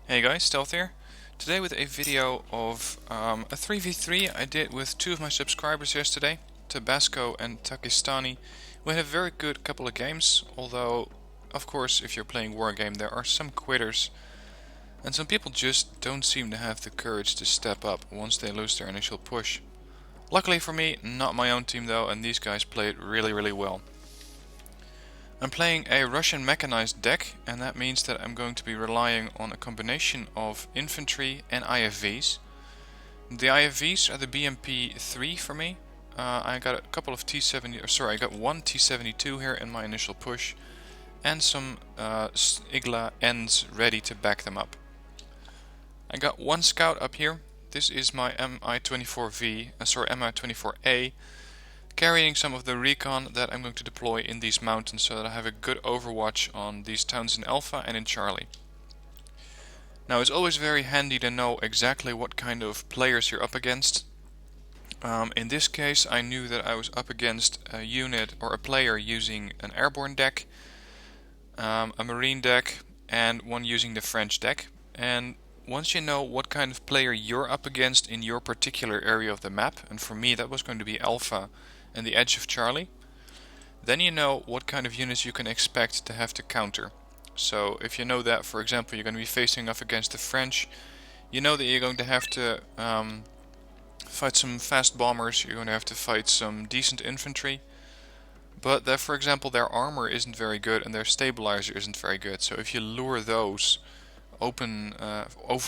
Hey guys, Stealth here. Today with a video of a 3v3 I did with two of my subscribers yesterday, Tabasco and Takistani. We had a very good couple of games, although of course if you're playing Wargame there are some quitters and some people just don't seem to have the courage to step up once they lose their initial push. Luckily for me, not my own team though, and these guys played really well. I'm playing a Russian mechanized deck, and that means that I'm going to be relying on a combination of infantry and IFVs. The IFVs are the BMP-3 for me. I got a couple of I got one T-72 here in my initial push, and some Igla Ns ready to back them up. I got one scout up here. This is my Mi-24A, carrying some of the recon that I'm going to deploy in these mountains so that I have a good overwatch on these towns in Alpha and in Charlie. Now it's always very handy to know exactly what kind of players you're up against. In this case I knew that I was up against a unit or a player using an airborne deck, a marine deck, and one using the French deck. And once you know what kind of player you're up against in your particular area of the map, and for me that was going to be Alpha and the edge of Charlie, then you know what kind of units you can expect to have to counter. So if you know that, for example, you're going to be facing off against the French, you know that you're going to have to fight some fast bombers, you're going to have to fight some decent infantry, but that, for example, their armor isn't very good and their stabilizer isn't very good. So if you lure those over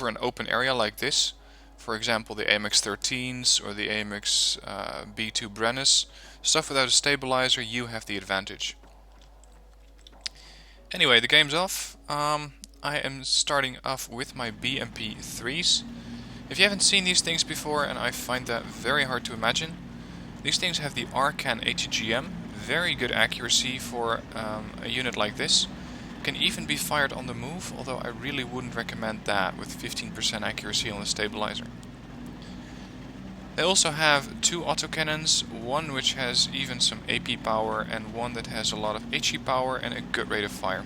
an open area like this, for example the AMX-13s or the AMX B2 Brennus, stuff without a stabilizer, you have the advantage. Anyway, the game's off. I am starting off with my BMP-3s. If you haven't seen these things before, and I find that very hard to imagine, these things have the Arcan ATGM, very good accuracy for a unit like this. Can even be fired on the move, although I really wouldn't recommend that with 15% accuracy on the stabilizer. They also have two autocannons, one which has even some AP power and one that has a lot of HE power and a good rate of fire.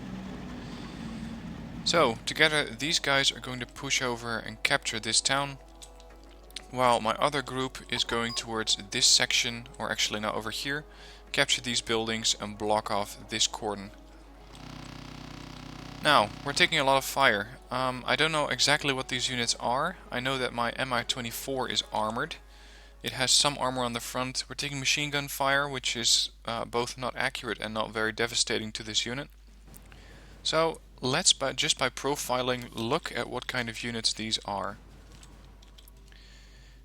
So together these guys are going to push over and capture this town, while my other group is going towards this section, or actually now over here, capture these buildings and block off this cordon. Now, we're taking a lot of fire. I don't know exactly what these units are. I know that my Mi-24 is armored. It has some armor on the front. We're taking machine gun fire, which is both not accurate and not very devastating to this unit. So, let's just by profiling look at what kind of units these are.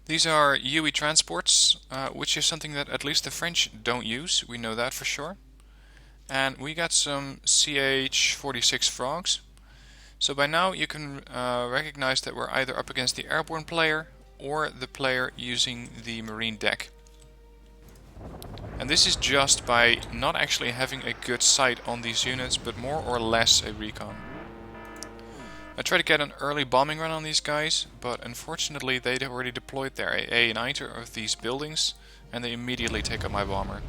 These are UE transports, which is something that at least the French don't use. We know that for sure. And we got some CH-46 frogs. So by now you can recognize that we're either up against the airborne player or the player using the marine deck. And this is just by not actually having a good sight on these units, but more or less a recon. I tried to get an early bombing run on these guys, but unfortunately they'd already deployed their AA in either of these buildings, and they immediately take up my bomber.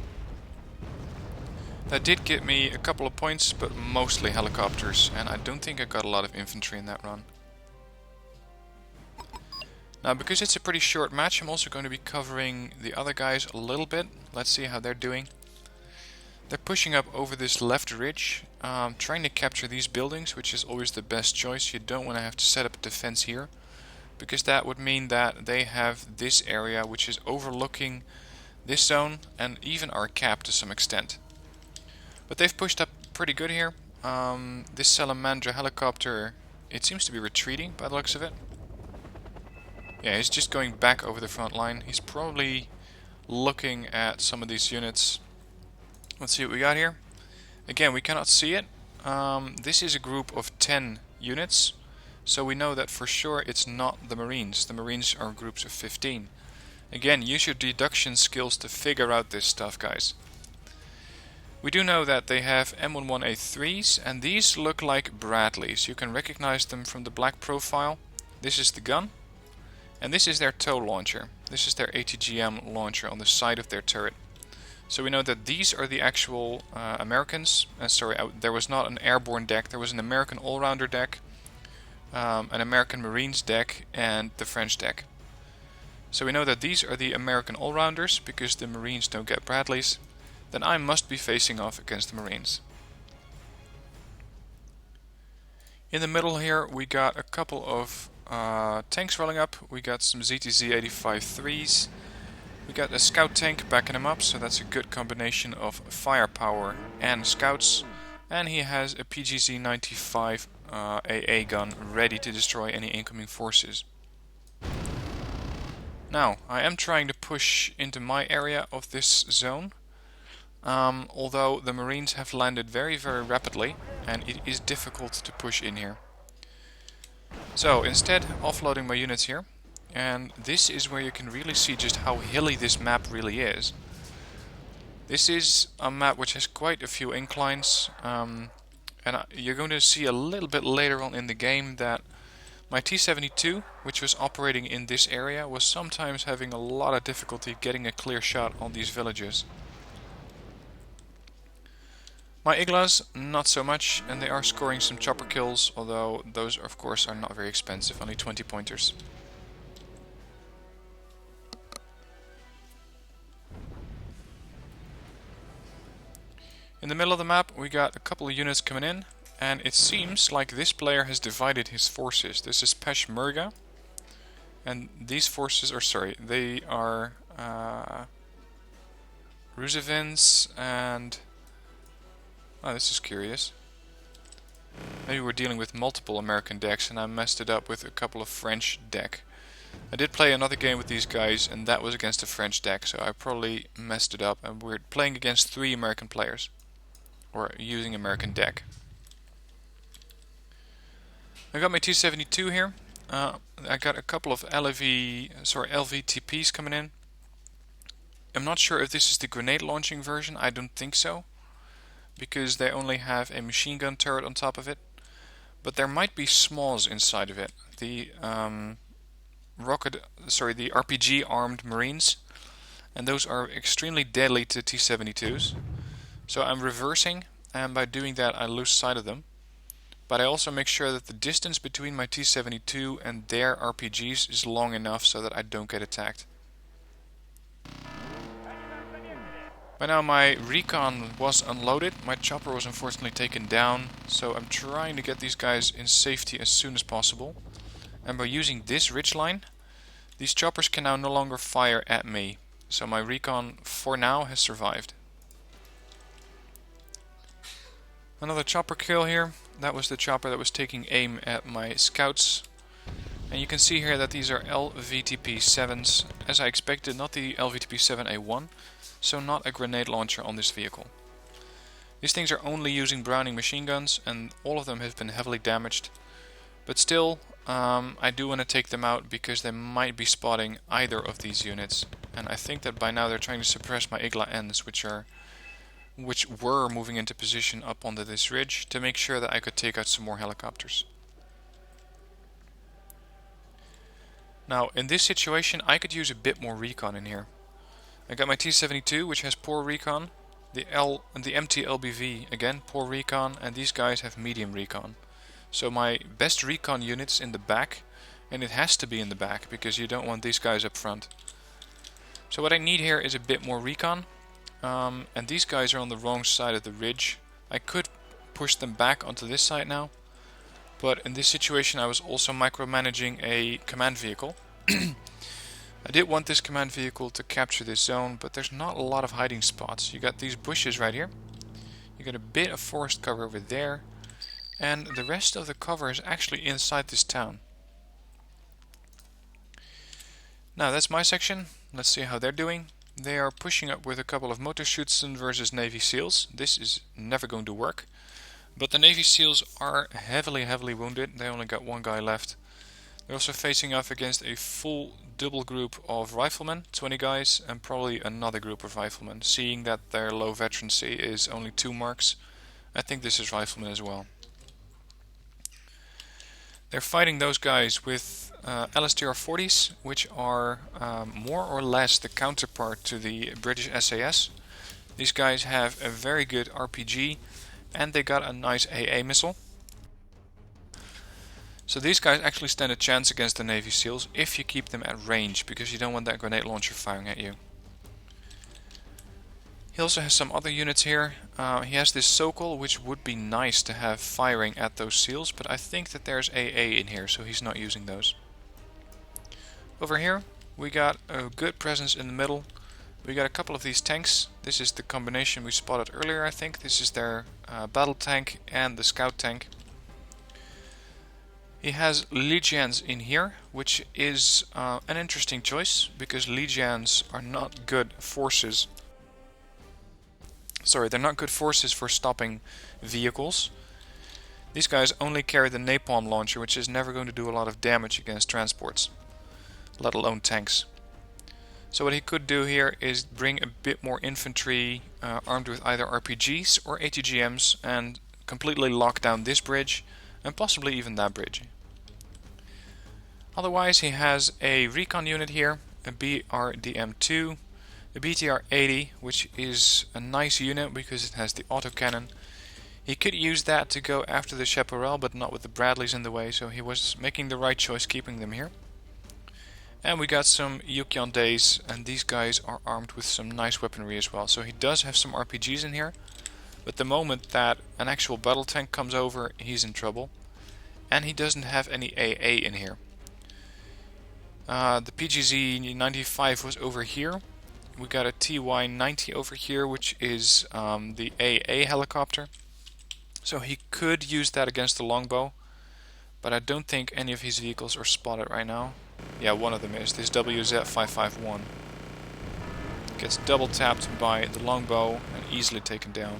That did get me a couple of points, but mostly helicopters, and I don't think I got a lot of infantry in that run. Now, because it's a pretty short match, I'm also going to be covering the other guys a little bit. Let's see how they're doing. They're pushing up over this left ridge, trying to capture these buildings, which is always the best choice. You don't want to have to set up a defense here, because that would mean that they have this area which is overlooking this zone and even our cap to some extent. But they've pushed up pretty good here. This Salamandra helicopter, it seems to be retreating by the looks of it. Yeah, he's just going back over the front line. He's probably looking at some of these units. Let's see what we got here. Again, we cannot see it. This is a group of 10 units, so we know that for sure it's not the Marines. The Marines are groups of 15. Again, use your deduction skills to figure out this stuff, guys. We do know that they have M11A3s, and these look like Bradleys. You can recognize them from the black profile. This is the gun, and this is their tow launcher. This is their ATGM launcher on the side of their turret. So we know that these are the actual Americans. There was not an airborne deck, there was an American all-rounder deck, an American Marines deck, and the French deck. So we know that these are the American all-rounders, because the Marines don't get Bradleys. Then I must be facing off against the Marines. In the middle here we got a couple of tanks rolling up. We got some ZTZ-85 3s. We got a scout tank backing him up, so that's a good combination of firepower and scouts. And he has a PGZ-95 AA gun ready to destroy any incoming forces. Now, I am trying to push into my area of this zone, although the Marines have landed very rapidly and it is difficult to push in here. So instead, offloading my units here, and this is where you can really see just how hilly this map really is. This is a map which has quite a few inclines, and you're going to see a little bit later on in the game that my T-72, which was operating in this area, was sometimes having a lot of difficulty getting a clear shot on these villages. My Iglas, not so much, and they are scoring some chopper kills, although those of course are not very expensive, only 20 pointers. In the middle of the map we got a couple of units coming in, and it seems like this player has divided his forces. This is Peshmerga, and these forces are, they are Rusevins and... oh, this is curious. Maybe we're dealing with multiple American decks and I messed it up with a couple of French deck. I did play another game with these guys and that was against a French deck, so I probably messed it up, and we're playing against 3 American players. Or using American deck. I got my T-72 here. I got a couple of LVTPs coming in. I'm not sure if this is the grenade launching version, I don't think so, because they only have a machine gun turret on top of it. But there might be smalls inside of it. The RPG armed Marines, and those are extremely deadly to T-72s. So I'm reversing, and by doing that I lose sight of them. But I also make sure that the distance between my T-72 and their RPGs is long enough so that I don't get attacked. By now my recon was unloaded, my chopper was unfortunately taken down, so I'm trying to get these guys in safety as soon as possible. And by using this ridgeline, these choppers can now no longer fire at me, so my recon for now has survived. Another chopper kill here. That was the chopper that was taking aim at my scouts. And you can see here that these are LVTP-7s, as I expected, not the LVTP-7A1, so not a grenade launcher on this vehicle. These things are only using Browning machine guns, and all of them have been heavily damaged. But still, I do want to take them out because they might be spotting either of these units. And I think that by now they're trying to suppress my Igla Ns, which were moving into position up onto this ridge to make sure that I could take out some more helicopters. Now in this situation I could use a bit more recon in here. I got my T-72, which has poor recon, the MT-LBV again poor recon, and these guys have medium recon. So my best recon units in the back, and it has to be in the back because you don't want these guys up front. So what I need here is a bit more recon. And these guys are on the wrong side of the ridge. I could push them back onto this side now, but in this situation I was also micromanaging a command vehicle. I did want this command vehicle to capture this zone, but there's not a lot of hiding spots. You got these bushes right here, you got a bit of forest cover over there, and the rest of the cover is actually inside this town. Now that's my section. Let's see how they're doing. They are pushing up with a couple of Motorschützen versus Navy SEALs. This is never going to work. But the Navy SEALs are heavily wounded. They only got 1 guy left. They're also facing off against a full double group of riflemen, 20 guys, and probably another group of riflemen. Seeing that their low veterancy is only 2 marks, I think this is riflemen as well. They're fighting those guys with LSTR-40s, which are more or less the counterpart to the British SAS. These guys have a very good RPG and they got a nice AA missile. So these guys actually stand a chance against the Navy SEALs if you keep them at range, because you don't want that grenade launcher firing at you. He also has some other units here. He has this Sokol, which would be nice to have firing at those SEALs, but I think that there's AA in here, so he's not using those. Over here we got a good presence in the middle. We got a couple of these tanks. This is the combination we spotted earlier, I think. This is their battle tank and the scout tank. He has Legions in here, which is an interesting choice, because Legions are not good forces. Sorry, they're not good forces for stopping vehicles. These guys only carry the napalm launcher, which is never going to do a lot of damage against transports, let alone tanks. So what he could do here is bring a bit more infantry armed with either RPGs or ATGMs and completely lock down this bridge and possibly even that bridge. Otherwise he has a recon unit here, a BRDM-2, a BTR-80, which is a nice unit because it has the autocannon. He could use that to go after the Chaparral, but not with the Bradleys in the way, so he was making the right choice keeping them here. And we got some Yukon Days, and these guys are armed with some nice weaponry as well. So he does have some RPGs in here, but the moment that an actual battle tank comes over, he's in trouble. And he doesn't have any AA in here. The PGZ-95 was over here. We got a TY-90 over here, which is the AA helicopter. So he could use that against the longbow, but I don't think any of his vehicles are spotted right now. Yeah, one of them is. This WZ-551 gets double tapped by the longbow and easily taken down.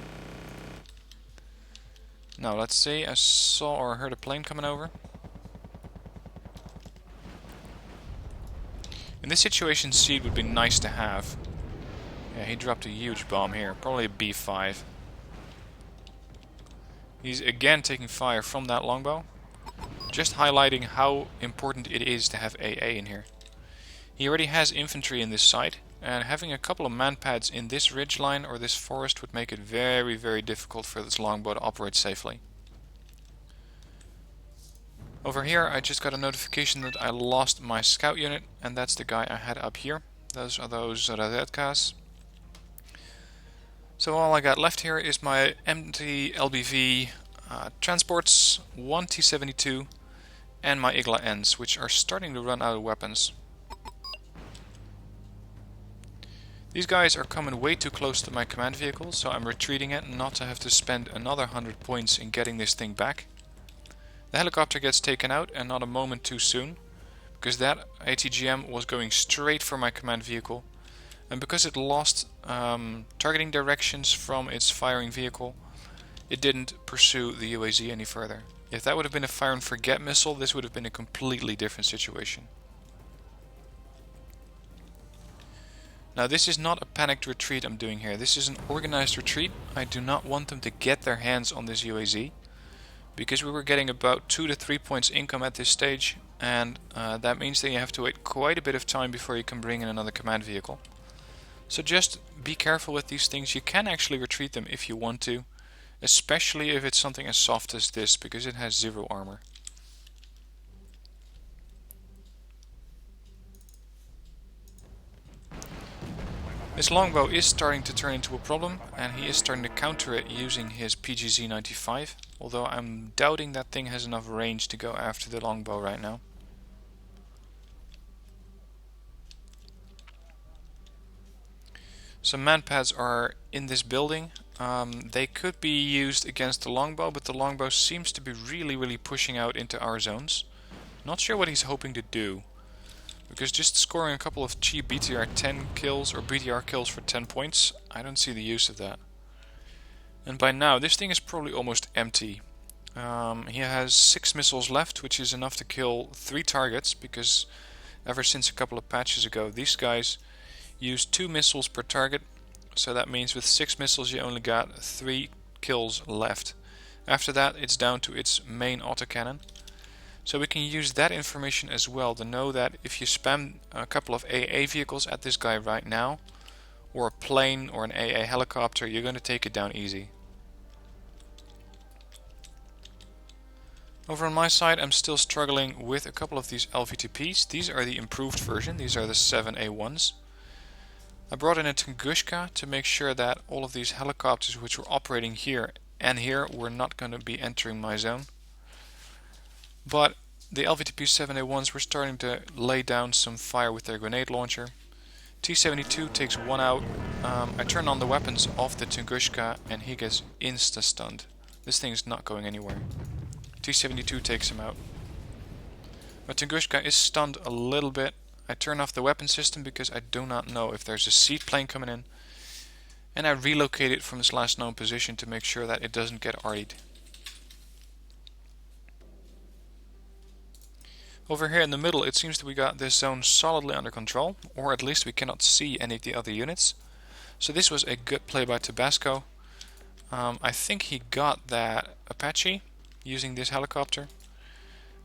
Now let's see, I saw or heard a plane coming over. In this situation, seed would be nice to have. Yeah, he dropped a huge bomb here, probably a B5. He's again taking fire from that longbow. Just highlighting how important it is to have AA in here. He already has infantry in this side, and having a couple of man-pads in this ridgeline or this forest would make it very, very difficult for this longbow to operate safely. Over here I just got a notification that I lost my scout unit, and that's the guy I had up here. Those are those Radetkas. So all I got left here is my empty LBV transports, one T-72, and my Igla Ns, which are starting to run out of weapons. These guys are coming way too close to my command vehicle, so I'm retreating it not to have to spend another 100 points in getting this thing back. The helicopter gets taken out, and not a moment too soon, because that ATGM was going straight for my command vehicle, and because it lost targeting directions from its firing vehicle, it didn't pursue the UAZ any further. If that would have been a fire and forget missile, this would have been a completely different situation. Now this is not a panicked retreat I'm doing here. This is an organized retreat. I do not want them to get their hands on this UAZ, because we were getting about 2 to 3 points income at this stage, and that means that you have to wait quite a bit of time before you can bring in another command vehicle. So just be careful with these things. You can actually retreat them if you want to, especially if it's something as soft as this, because it has 0 armor. This longbow is starting to turn into a problem, and he is starting to counter it using his PGZ-95, although I'm doubting that thing has enough range to go after the longbow right now. Some manpads are in this building. They could be used against the longbow, but the longbow seems to be really pushing out into our zones. Not sure what he's hoping to do, because just scoring a couple of cheap BTR 10 kills or BTR kills for 10 points, I don't see the use of that. And by now this thing is probably almost empty. He has 6 missiles left, which is enough to kill 3 targets, because ever since a couple of patches ago these guys use 2 missiles per target, so that means with 6 missiles you only got 3 kills left. After that it's down to its main autocannon. So we can use that information as well to know that if you spam a couple of AA vehicles at this guy right now, or a plane or an AA helicopter, you're going to take it down easy. Over on my side, I'm still struggling with a couple of these LVTPs. These are the improved version. These are the 7A1s. I brought in a Tunguska to make sure that all of these helicopters which were operating here and here were not going to be entering my zone. But the LVTP 7A1s were starting to lay down some fire with their grenade launcher. T-72 takes one out. I turn on the weapons of the Tunguska and he gets insta-stunned. This thing is not going anywhere. T-72 takes him out. My Tunguska is stunned a little bit. I turn off the weapon system because I do not know if there's a seaplane coming in. And I relocate it from its last known position to make sure that it doesn't get RE'd. Over here in the middle, it seems that we got this zone solidly under control, or at least we cannot see any of the other units. So this was a good play by Tabasco. I think he got that Apache using this helicopter.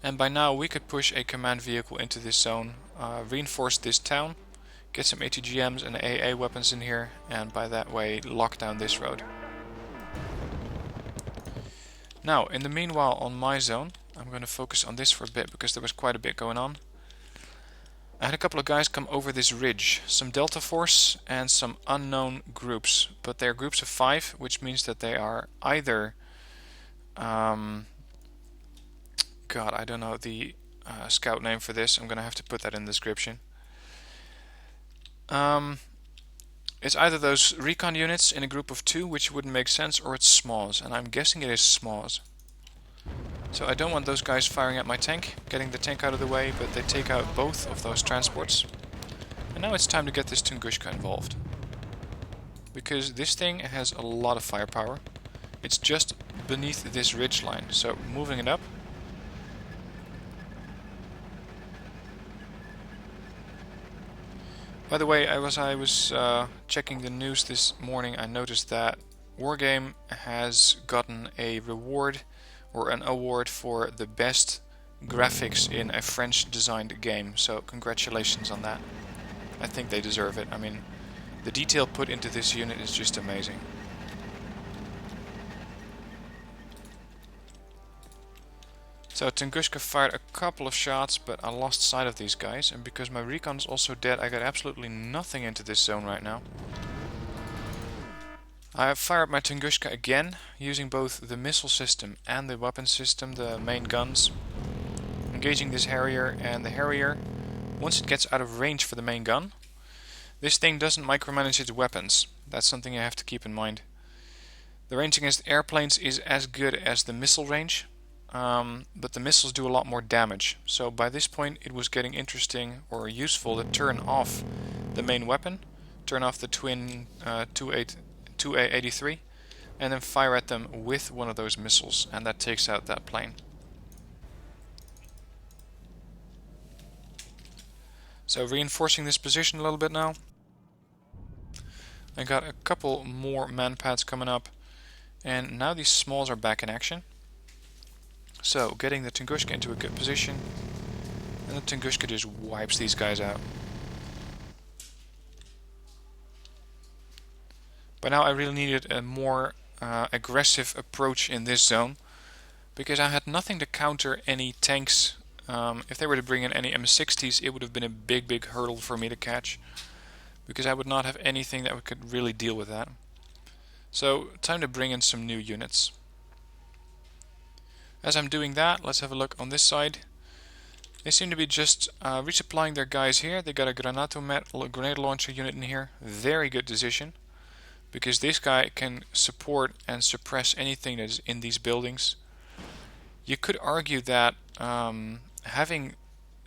And by now we could push a command vehicle into this zone, reinforce this town, get some ATGMs and AA weapons in here, and by that way lock down this road. Now, in the meanwhile on my zone, I'm going to focus on this for a bit because there was quite a bit going on. I had a couple of guys come over this ridge, some Delta Force and some unknown groups, but they're groups of 5, which means that they are either God, I don't know the scout name for this. I'm going to have to put that in the description. It's either those recon units in a group of 2, which wouldn't make sense, or it's SMAWs, and I'm guessing it is SMAWs. So I don't want those guys firing at my tank, getting the tank out of the way, but they take out both of those transports. And now it's time to get this Tunguska involved. Because this thing has a lot of firepower. It's just beneath this ridge line, so moving it up. By the way, as I was checking the news this morning, I noticed that Wargame has gotten a reward or an award for the best graphics in a French designed game, so congratulations on that. I think they deserve it. I mean, the detail put into this unit is just amazing. So Tunguska fired a couple of shots, but I lost sight of these guys, and because my recon is also dead, I got absolutely nothing into this zone right now. I fired my Tunguska again, using both the missile system and the weapon system, the main guns. Engaging this Harrier, and the Harrier, once it gets out of range for the main gun, this thing doesn't micromanage its weapons. That's something you have to keep in mind. The range against airplanes is as good as the missile range, but the missiles do a lot more damage. So by this point it was getting interesting or useful to turn off the main weapon, turn off the twin 2A83, and then fire at them with one of those missiles, and that takes out that plane. So reinforcing this position a little bit now. I got a couple more manpads coming up, and now these smalls are back in action. So getting the Tunguska into a good position, and the Tunguska just wipes these guys out. By now I really needed a more aggressive approach in this zone, because I had nothing to counter any tanks. If they were to bring in any M60s, it would have been a big hurdle for me to catch, because I would not have anything that could really deal with that. So time to bring in some new units. As I'm doing that, let's have a look on this side. They seem to be just resupplying their guys here. They got a grenade launcher unit in here. Very good decision, because this guy can support and suppress anything that is in these buildings. You could argue that having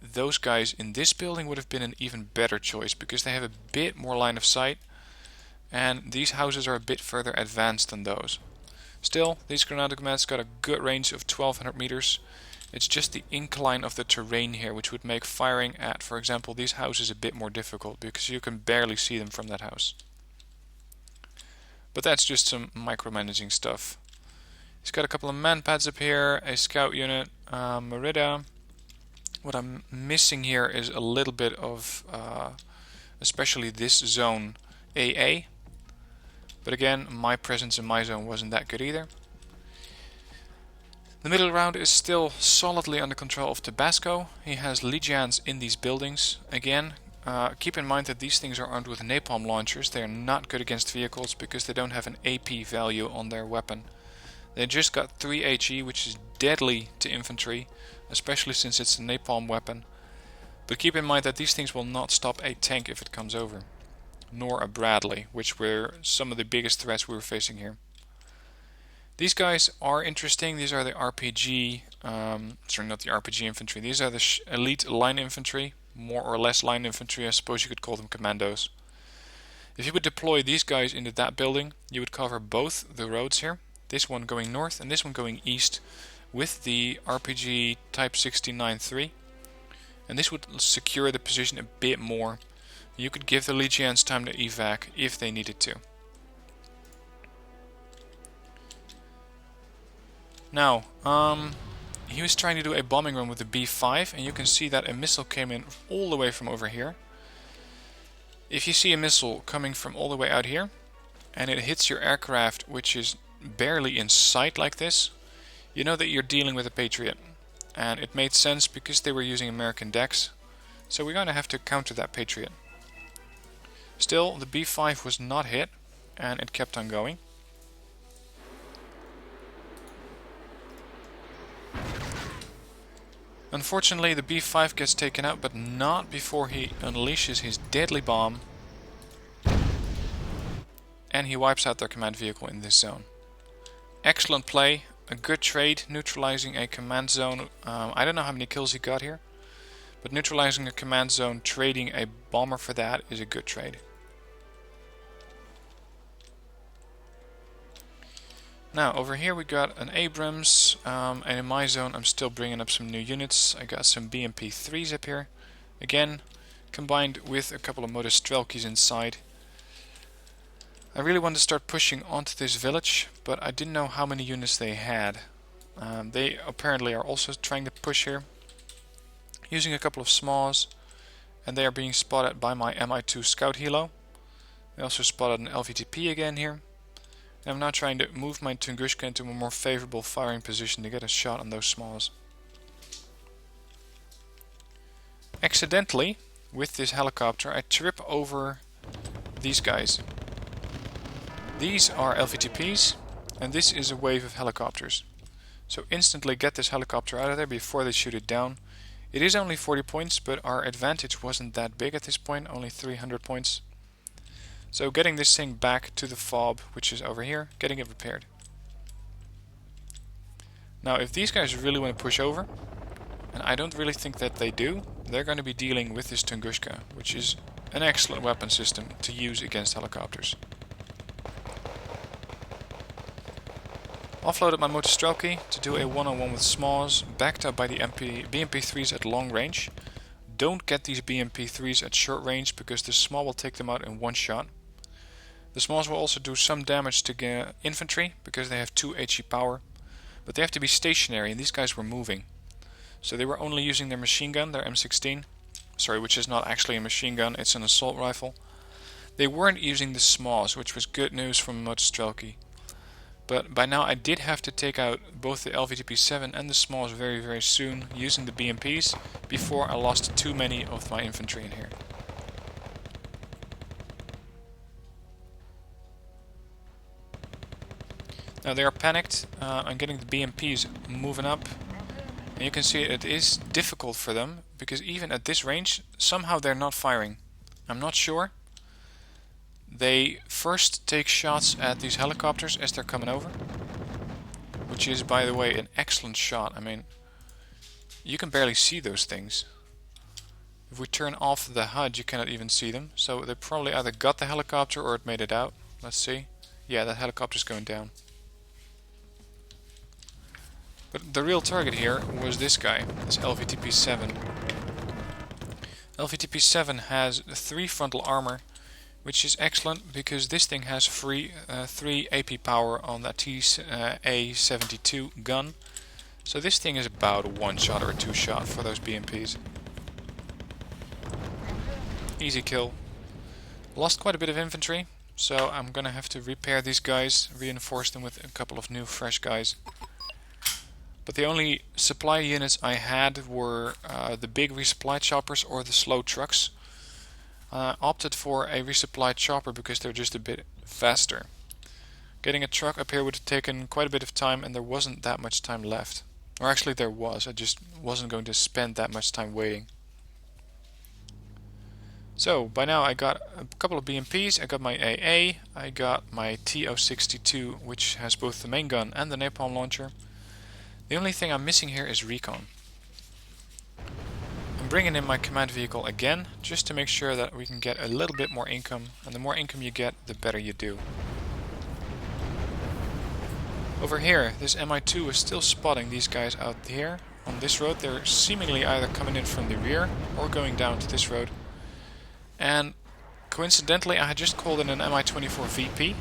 those guys in this building would have been an even better choice, because they have a bit more line of sight, and these houses are a bit further advanced than those. Still, these grenade got a good range of 1200 meters. It's just the incline of the terrain here which would make firing at, for example, these houses a bit more difficult, because you can barely see them from that house. But that's just some micromanaging stuff. He's got a couple of manpads up here, a scout unit, Merida. What I'm missing here is a little bit of, especially this zone, AA. But again, my presence in my zone wasn't that good either. The middle ground is still solidly under control of Tabasco. He has legions in these buildings. Again, keep in mind that these things are armed with napalm launchers. They are not good against vehicles because they don't have an AP value on their weapon. They just got 3 HE, which is deadly to infantry, especially since it's a napalm weapon. But keep in mind that these things will not stop a tank if it comes over, nor a Bradley, which were some of the biggest threats we were facing here. These guys are interesting. These are the RPG, sorry, not the RPG infantry. These are the elite line infantry, more or less line infantry. I suppose you could call them commandos. If you would deploy these guys into that building, you would cover both the roads here. This one going north and this one going east with the RPG Type 69-3. And this would secure the position a bit more. You could give the legions time to evac if they needed to. Now, he was trying to do a bombing run with the B5, and you can see that a missile came in all the way from over here. If you see a missile coming from all the way out here, and it hits your aircraft, which is barely in sight like this, you know that you're dealing with a Patriot. And it made sense because they were using American decks, so we're going to have to counter that Patriot. Still, the B5 was not hit, and it kept on going. Unfortunately, the B5 gets taken out, but not before he unleashes his deadly bomb, and he wipes out their command vehicle in this zone. Excellent play, a good trade, neutralizing a command zone. I don't know how many kills he got here, but neutralizing a command zone, trading a bomber for that is a good trade. Now over here we got an Abrams, and in my zone I'm still bringing up some new units. I got some BMP-3s up here, again combined with a couple of Motostrelkis inside. I really wanted to start pushing onto this village, but I didn't know how many units they had. They apparently are also trying to push here, using a couple of SMAWs, and they are being spotted by my Mi-2 Scout Helo. They also spotted an LVTP again here. I'm now trying to move my Tunguska into a more favorable firing position to get a shot on those SMAWs. Accidentally, with this helicopter, I trip over these guys. These are LVTPs, and this is a wave of helicopters. So instantly get this helicopter out of there before they shoot it down. It is only 40 points, but our advantage wasn't that big at this point, only 300 points. So getting this thing back to the fob, which is over here, getting it repaired. Now if these guys really want to push over, and I don't really think that they do, they're going to be dealing with this Tunguska, which is an excellent weapon system to use against helicopters. Offloaded my Motostrelki to do a one-on-one with SMAWs, backed up by the BMP-3s at long range. Don't get these BMP-3s at short range because the SMAW will take them out in one shot. The SMAWs will also do some damage to infantry because they have 2 HE power, but they have to be stationary, and these guys were moving. So they were only using their machine gun, their M16, sorry, which is not actually a machine gun, it's an assault rifle. They weren't using the SMAWs, which was good news from Motostrelki. But by now I did have to take out both the LVTP-7 and the SMAWs very, very soon using the BMPs before I lost too many of my infantry in here. Now they are panicked. I'm getting the BMPs moving up, and you can see it is difficult for them because even at this range somehow they're not firing. I'm not sure. They first take shots at these helicopters as they're coming over, which is, by the way, an excellent shot. I mean, you can barely see those things. If we turn off the HUD, you cannot even see them. So they probably either got the helicopter or it made it out. Let's see. Yeah, that helicopter's going down. But the real target here was this guy, this LVTP-7. LVTP-7 has 3 frontal armor, which is excellent because this thing has 3 AP power on that TA-72 gun. So this thing is about a 1-shot or a 2-shot for those BMPs. Easy kill. Lost quite a bit of infantry, so I'm gonna have to repair these guys, reinforce them with a couple of new fresh guys. But the only supply units I had were the big resupply choppers or the slow trucks. I opted for a resupply chopper because they're just a bit faster. Getting a truck up here would have taken quite a bit of time, and there wasn't that much time left. Or actually there was, I just wasn't going to spend that much time waiting. So by now I got a couple of BMPs, I got my AA, I got my TO-62, which has both the main gun and the napalm launcher. The only thing I'm missing here is recon. I'm bringing in my command vehicle again, just to make sure that we can get a little bit more income, and the more income you get, the better you do. Over here, this MI2 is still spotting these guys out here on this road. They're seemingly either coming in from the rear or going down to this road. And coincidentally, I had just called in an Mi-24 VP,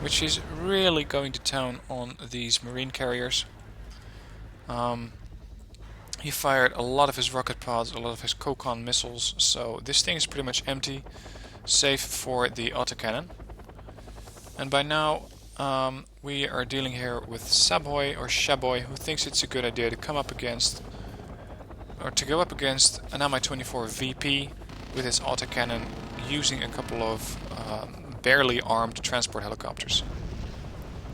which is really going to town on these marine carriers. He fired a lot of his rocket pods, a lot of his Kokon missiles, so this thing is pretty much empty, save for the autocannon. And by now, we are dealing here with Saboy or Shaboy, who thinks it's a good idea to come up against, or to go up against an Mi-24 VP with his autocannon, using a couple of barely armed transport helicopters.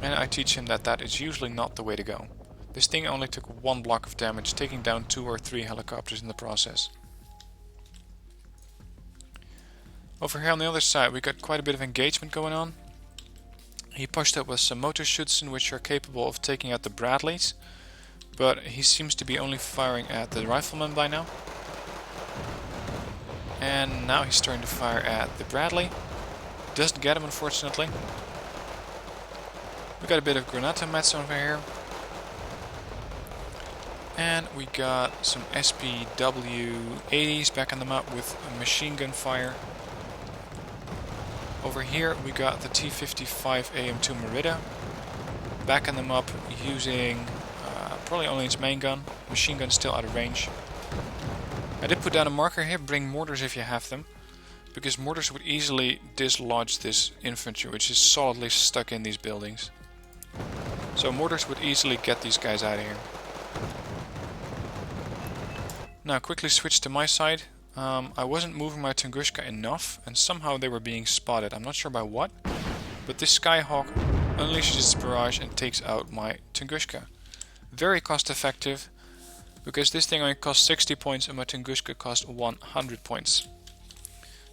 And I teach him that that is usually not the way to go. This thing only took one block of damage, taking down 2 or 3 helicopters in the process. Over here on the other side, we got quite a bit of engagement going on. He pushed up with some Motorschützen, which are capable of taking out the Bradleys, but he seems to be only firing at the riflemen by now. And now he's starting to fire at the Bradley. Doesn't get him, unfortunately. We got a bit of Granatomets over here. And we got some SPW-80s backing them up with machine gun fire. Over here we got the T-55 AM2 Merida, backing them up using probably only its main gun. Machine gun still out of range. I did put down a marker here, bring mortars if you have them, because mortars would easily dislodge this infantry, which is solidly stuck in these buildings. So mortars would easily get these guys out of here. Now quickly switch to my side. I wasn't moving my Tunguska enough, and somehow they were being spotted. I'm not sure by what, but this Skyhawk unleashes its barrage and takes out my Tunguska. Very cost effective, because this thing only cost 60 points and my Tunguska cost 100 points.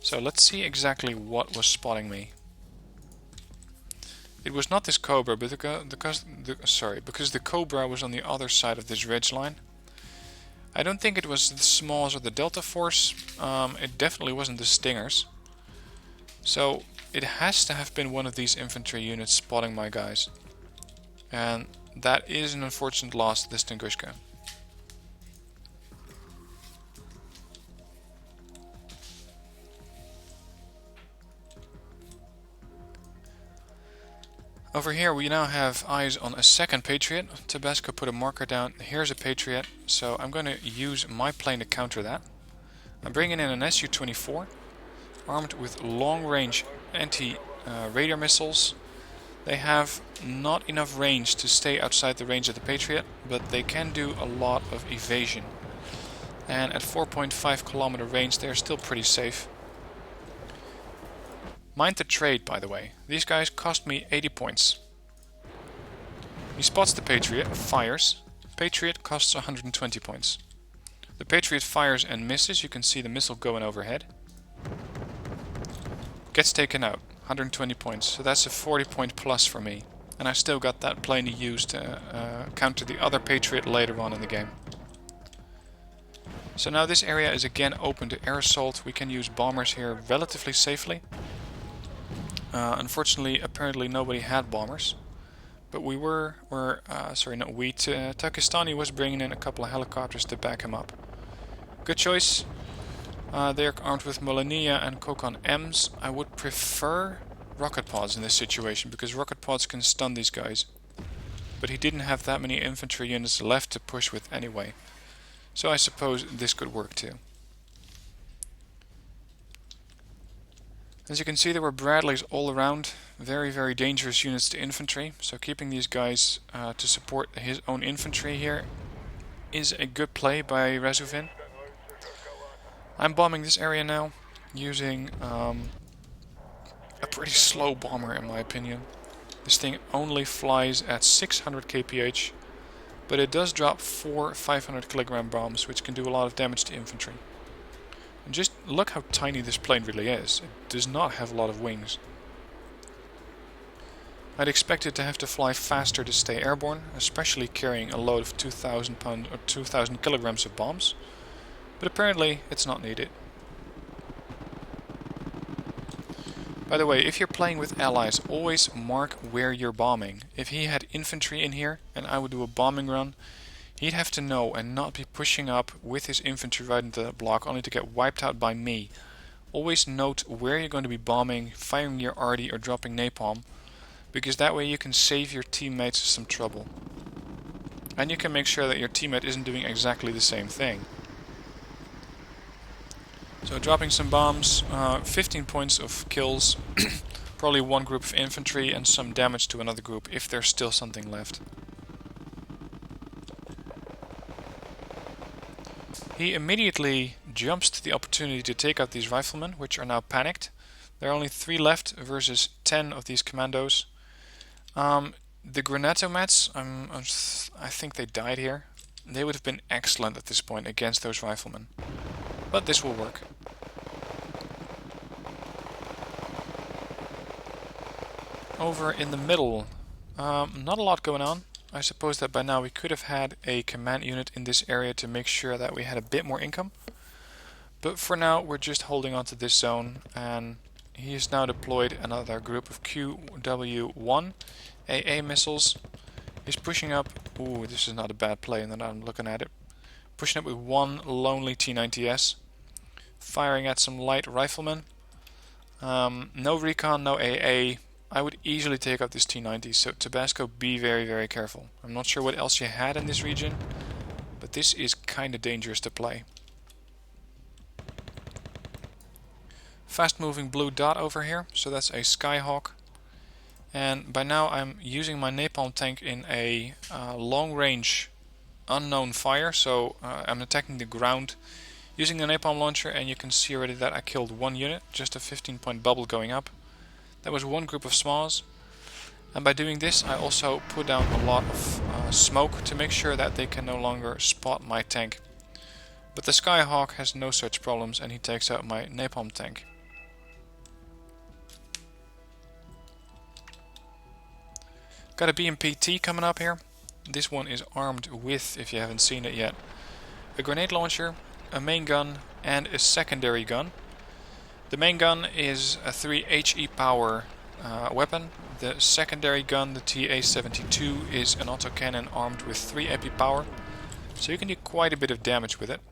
So let's see exactly what was spotting me. It was not this Cobra, but because the Cobra was on the other side of this ridge line. I don't think it was the Smalls or the Delta Force. It definitely wasn't the Stingers. So it has to have been one of these infantry units spotting my guys. And that is an unfortunate loss to this Tunguska. Over here we now have eyes on a second Patriot. Tabasco put a marker down. Here's a Patriot, so I'm going to use my plane to counter that. I'm bringing in an Su-24, armed with long-range anti-radar missiles. They have not enough range to stay outside the range of the Patriot, but they can do a lot of evasion. And at 4.5 kilometer range they're still pretty safe. Mind the trade, by the way. These guys cost me 80 points. He spots the Patriot, fires. Patriot costs 120 points. The Patriot fires and misses. You can see the missile going overhead. Gets taken out. 120 points. So that's a 40 point plus for me. And I still got that plane to use to counter the other Patriot later on in the game. So now this area is again open to air assault. We can use bombers here relatively safely. Unfortunately, apparently nobody had bombers, but Takistani was bringing in a couple of helicopters to back him up. Good choice. They're armed with Molania and Kokon M's. I would prefer rocket pods in this situation, because rocket pods can stun these guys. But he didn't have that many infantry units left to push with anyway, so I suppose this could work too. As you can see, there were Bradleys all around. very, very dangerous units to infantry, so keeping these guys to support his own infantry here is a good play by Rezuvin. I'm bombing this area now, using a pretty slow bomber in my opinion. This thing only flies at 600 kph, but it does drop 4 500 kilogram bombs, which can do a lot of damage to infantry. And just look how tiny this plane really is. It does not have a lot of wings. I'd expect it to have to fly faster to stay airborne, especially carrying a load of 2,000 pounds or 2,000 kilograms of bombs, but apparently it's not needed. By the way, if you're playing with allies, always mark where you're bombing. If he had infantry in here and I would do a bombing run, he'd have to know and not be pushing up with his infantry right into the block only to get wiped out by me. Always note where you're going to be bombing, firing your arty or dropping napalm, because that way you can save your teammates some trouble. And you can make sure that your teammate isn't doing exactly the same thing. So dropping some bombs, 15 points of kills, probably one group of infantry and some damage to another group if there's still something left. He immediately jumps to the opportunity to take out these riflemen, which are now panicked. There are only 3 left versus 10 of these commandos. The Granatomets, I think they died here. They would have been excellent at this point against those riflemen. But this will work. Over in the middle, not a lot going on. I suppose that by now we could have had a command unit in this area to make sure that we had a bit more income. But for now we're just holding on to this zone, and he has now deployed another group of QW1 AA missiles. He's pushing up. Ooh, this is not a bad play, and then I'm looking at it. Pushing up with one lonely T90S, firing at some light riflemen. No recon, no AA. I would easily take out this T90, so Tabasco, be very, very careful. I'm not sure what else you had in this region, but this is kind of dangerous to play. Fast moving blue dot over here, so that's a Skyhawk. And by now I'm using my napalm tank in a long range unknown fire, so I'm attacking the ground using the napalm launcher, and you can see already that I killed one unit, just a 15-point bubble going up. That was one group of SMAs, and by doing this I also put down a lot of smoke to make sure that they can no longer spot my tank. But the Skyhawk has no such problems, and he takes out my napalm tank. Got a BMP-T coming up here. This one is armed with, if you haven't seen it yet, a grenade launcher, a main gun and a secondary gun. The main gun is a 3 HE power weapon. The secondary gun, the TA-72, is an autocannon armed with 3 epi power, so you can do quite a bit of damage with it.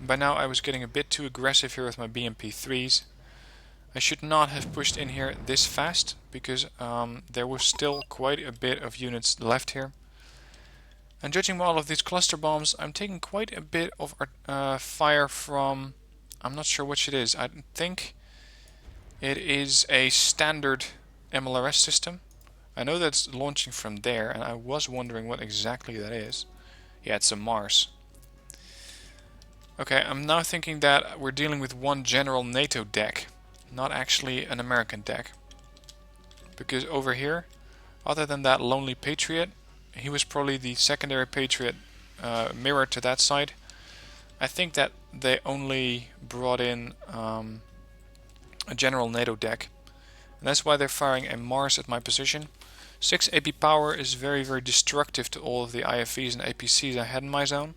By now I was getting a bit too aggressive here with my BMP-3s. I should not have pushed in here this fast, because there was still quite a bit of units left here. And judging by all of these cluster bombs, I'm taking quite a bit of fire from... I'm not sure which it is. I think it is a standard MLRS system. I know that's launching from there, and I was wondering what exactly that is. Yeah, it's a Mars. Okay, I'm now thinking that we're dealing with one general NATO deck, not actually an American deck. Because over here, other than that lonely Patriot, he was probably the secondary Patriot mirror to that side. I think that they only brought in a general NATO deck, and that's why they're firing a Mars at my position. 6 AP power is very, very destructive to all of the IFVs and APCs I had in my zone.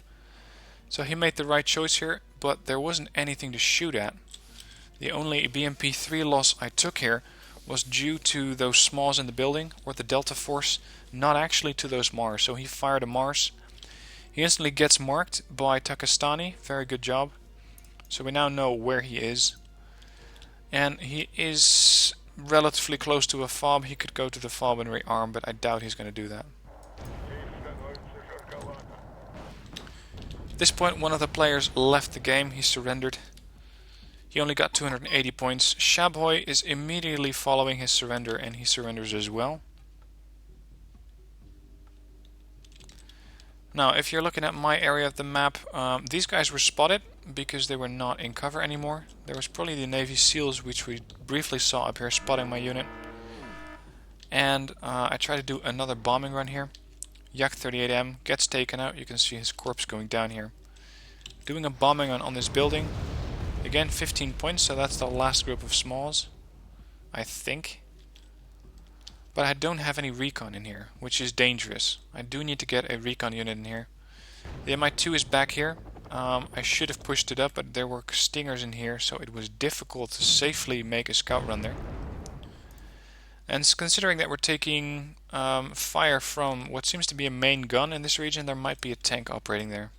So he made the right choice here, but there wasn't anything to shoot at. The only BMP-3 loss I took here was due to those SMAs in the building, or the Delta Force, not actually to those Mars. So he fired a Mars. He instantly gets marked by Takistani, very good job. So we now know where he is. And he is relatively close to a FOB. He could go to the FOB and rearm, but I doubt he's going to do that. At this point, one of the players left the game. He surrendered. He only got 280 points. Shaboy is immediately following his surrender, and he surrenders as well. Now, if you're looking at my area of the map, these guys were spotted because they were not in cover anymore. There was probably the Navy SEALs, which we briefly saw up here, spotting my unit. And I try to do another bombing run here. Yak 38M gets taken out. You can see his corpse going down here. Doing a bombing run on this building. Again, 15 points, so that's the last group of smalls, I think. But I don't have any recon in here, which is dangerous. I do need to get a recon unit in here. The Mi-2 is back here. I should have pushed it up, but there were stingers in here, so it was difficult to safely make a scout run there. And considering that we're taking fire from what seems to be a main gun in this region, there might be a tank operating there.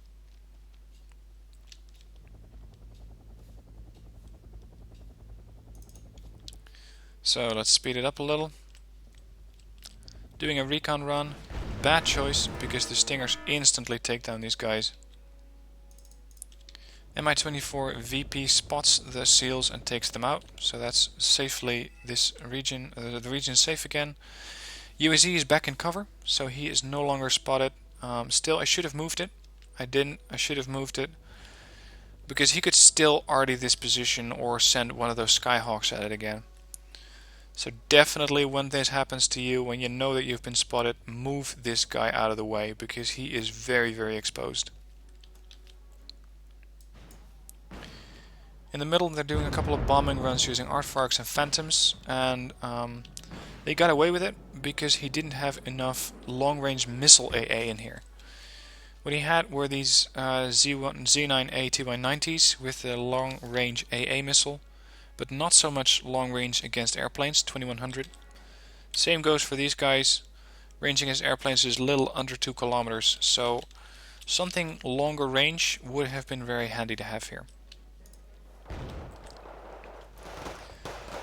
So let's speed it up a little. Doing a recon run. Bad choice, because the stingers instantly take down these guys. Mi-24 VP spots the SEALs and takes them out, so that's safely this region. The region is safe again. USE is back in cover, so he is no longer spotted. Still, I should have moved it. I didn't. I should have moved it, because he could still arty this position or send one of those Skyhawks at it again. So definitely when this happens to you, when you know that you've been spotted, move this guy out of the way, because he is very, very exposed. In the middle, they're doing a couple of bombing runs using Aardvarks and Phantoms, and they got away with it because he didn't have enough long-range missile AA in here. What he had were these Z9A TY90s with the long-range AA missile, but not so much long-range against airplanes, 2100. Same goes for these guys. Range against airplanes is a little under 2 kilometers, so something longer range would have been very handy to have here.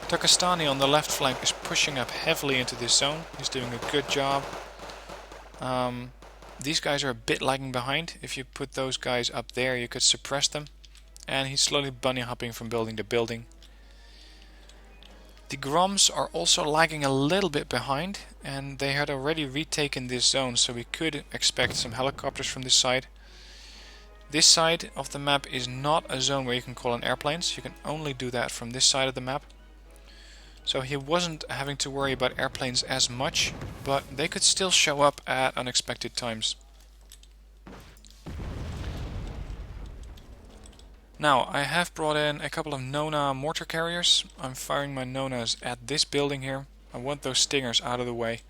Takistani on the left flank is pushing up heavily into this zone. He's doing a good job. These guys are a bit lagging behind. If you put those guys up there, you could suppress them. And he's slowly bunny hopping from building to building. The Groms are also lagging a little bit behind, and they had already retaken this zone, so we could expect some helicopters from this side. This side of the map is not a zone where you can call in airplanes. You can only do that from this side of the map. So he wasn't having to worry about airplanes as much, but they could still show up at unexpected times. Now, I have brought in a couple of Nona mortar carriers. I'm firing my Nonas at this building here. I want those stingers out of the way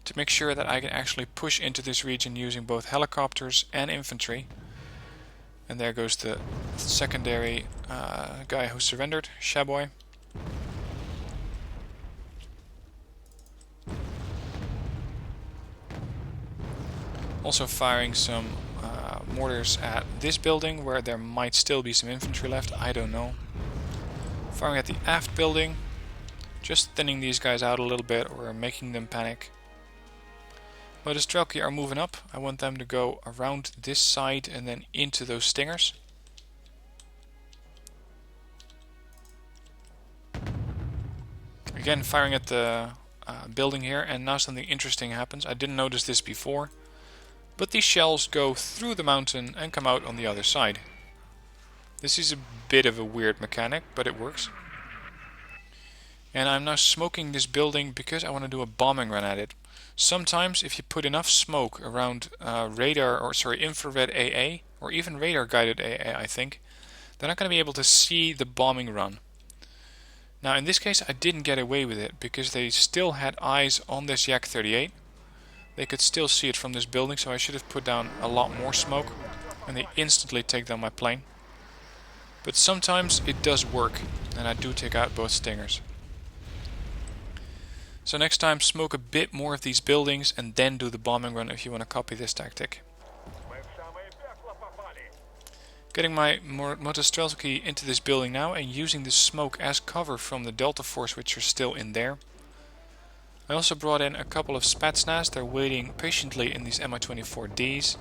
to make sure that I can actually push into this region using both helicopters and infantry. And there goes the secondary guy who surrendered, Shaboy. Also firing some mortars at this building where there might still be some infantry left, I don't know. Firing at the aft building, just thinning these guys out a little bit or making them panic. But the Strelki are moving up. I want them to go around this side and then into those stingers. Again, firing at the building here, and now something interesting happens. I didn't notice this before. But these shells go through the mountain and come out on the other side. This is a bit of a weird mechanic, but it works. And I'm now smoking this building because I want to do a bombing run at it. Sometimes if you put enough smoke around infrared AA, or even radar guided AA, I think, they're not going to be able to see the bombing run. Now in this case I didn't get away with it because they still had eyes on this Yak 38. They could still see it from this building, so I should have put down a lot more smoke, and they instantly take down my plane. But sometimes it does work, and I do take out both stingers. So next time, smoke a bit more of these buildings and then do the bombing run if you want to copy this tactic. Getting my Motostrelki into this building now and using the smoke as cover from the Delta Force, which are still in there. I also brought in a couple of Spetsnaz. They're waiting patiently in these Mi-24Ds.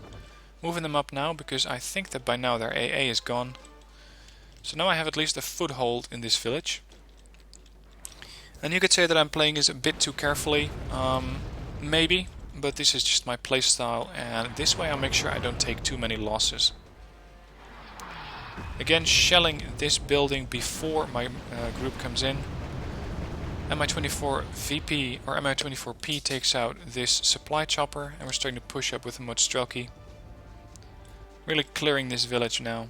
Moving them up now because I think that by now their AA is gone. So now I have at least a foothold in this village. And you could say that I'm playing this a bit too carefully, maybe, but this is just my playstyle, and this way I'll make sure I don't take too many losses. Again, shelling this building before my group comes in. Mi-24 VP or Mi-24P takes out this supply chopper, and we're starting to push up with the Mostrelki. Really clearing this village now.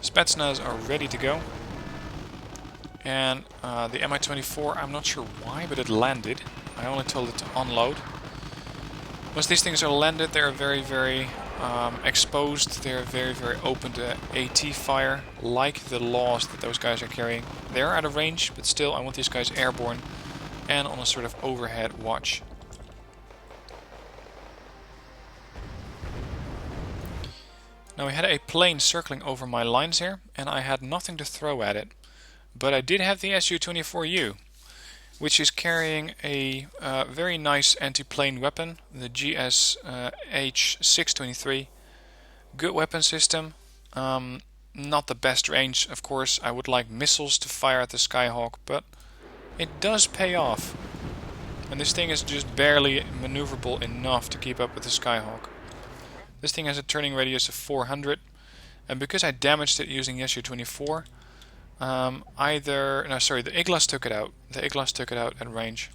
Spetsnaz are ready to go. And the Mi-24, I'm not sure why, but it landed. I only told it to unload. Once these things are landed, they're very, very exposed. They're very, very open to AT fire, like the laws that those guys are carrying. They're out of range, but still I want these guys airborne and on a sort of overhead watch. Now we had a plane circling over my lines here, and I had nothing to throw at it. But I did have the Su-24U, which is carrying a very nice anti-plane weapon, the GS-H-623. Good weapon system. Not the best range, of course. I would like missiles to fire at the Skyhawk, but it does pay off. And this thing is just barely maneuverable enough to keep up with the Skyhawk. This thing has a turning radius of 400, and because I damaged it using the Su-24, the Iglas took it out. The Iglas took it out at range.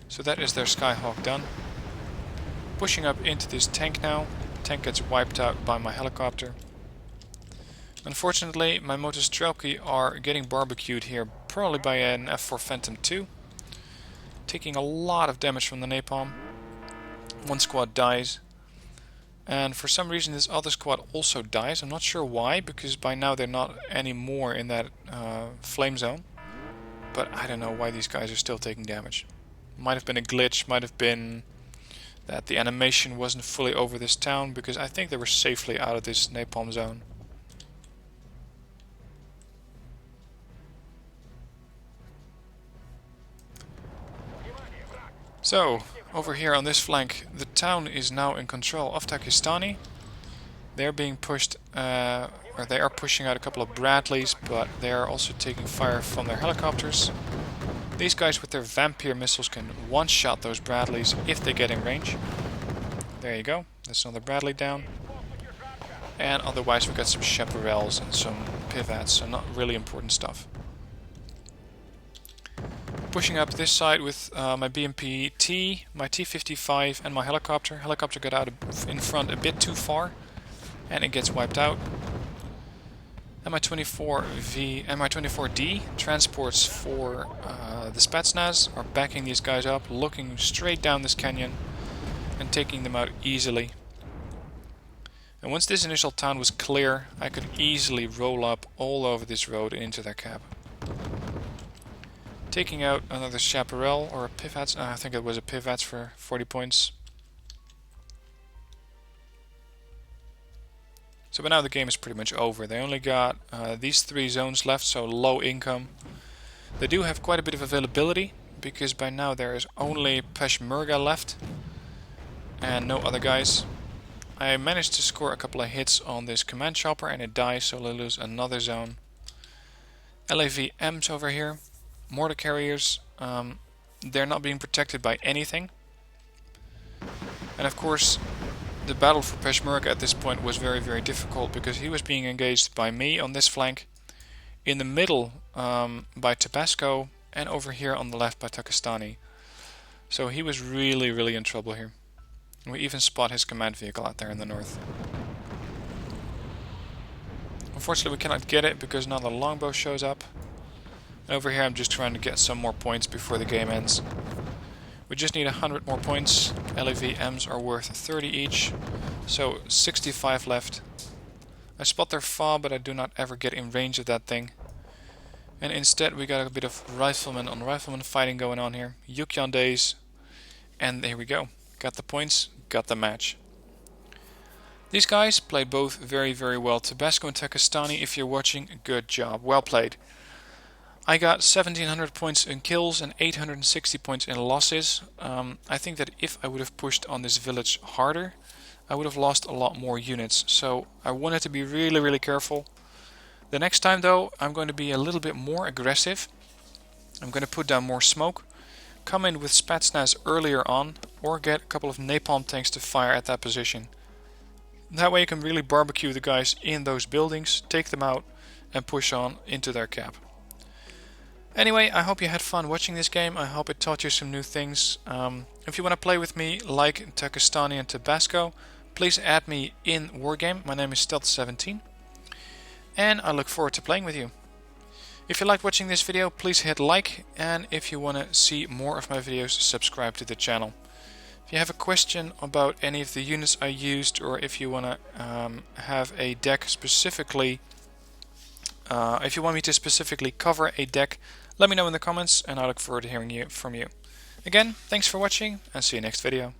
So that is their Skyhawk done. Pushing up into this tank now. The tank gets wiped out by my helicopter. Unfortunately, my Mostrelki are getting barbecued here, probably by an F4 Phantom II. Taking a lot of damage from the napalm. One squad dies. And for some reason this other squad also dies. I'm not sure why, because by now they're not anymore in that flame zone. But I don't know why these guys are still taking damage. Might have been a glitch, might have been that the animation wasn't fully over this town, because I think they were safely out of this napalm zone. So, over here on this flank, the town is now in control of Takistani. They're being pushed, or they are pushing out a couple of Bradleys, but they are also taking fire from their helicopters. These guys with their Vampire missiles can one-shot those Bradleys if they get in range. There you go, that's another Bradley down. And otherwise we've got some Chaparrals and some Pivats, so not really important stuff. Pushing up this side with my BMP-T, my T-55 and my helicopter. Helicopter got out in front a bit too far and it gets wiped out. Mi-24D transports for the Spetsnaz are backing these guys up, looking straight down this canyon and taking them out easily. And once this initial town was clear, I could easily roll up all over this road and into their cab. Taking out another Chaparral or a Pivats. I think it was a Pivats for 40 points. So by now the game is pretty much over. They only got these three zones left, so low income. They do have quite a bit of availability, because by now there is only Peshmerga left and no other guys. I managed to score a couple of hits on this command chopper and it dies, so they lose another zone. LAVMs over here. Mortar carriers, they're not being protected by anything. And of course, the battle for Peshmerga at this point was very, very difficult, because he was being engaged by me on this flank, in the middle by Tabasco, and over here on the left by Takistani. So he was really, really in trouble here. We even spot his command vehicle out there in the north. Unfortunately, we cannot get it because now the longbow shows up. And over here I'm just trying to get some more points before the game ends. We just need 100 more points. LAVMs are worth 30 each, so 65 left. I spot their FOB, but I do not ever get in range of that thing. And instead we got a bit of rifleman on rifleman fighting going on here. Yukon days. And there we go. Got the points, got the match. These guys played both very, very well. Tabasco and Takistani, if you're watching, good job. Well played. I got 1700 points in kills and 860 points in losses. I think that if I would have pushed on this village harder, I would have lost a lot more units. So I wanted to be really careful. The next time though, I'm going to be a little bit more aggressive. I'm going to put down more smoke, come in with Spetsnaz earlier on, or get a couple of napalm tanks to fire at that position. That way you can really barbecue the guys in those buildings, take them out and push on into their cap. Anyway, I hope you had fun watching this game. I hope it taught you some new things. If you want to play with me like Takistani and Tabasco, please add me in Wargame. My name is Stealth17. And I look forward to playing with you. If you liked watching this video, please hit like, and if you want to see more of my videos, subscribe to the channel. If you have a question about any of the units I used, or if you want to have a deck specifically, if you want me to specifically cover a deck, let me know in the comments and I look forward to hearing from you. Again, thanks for watching and see you next video.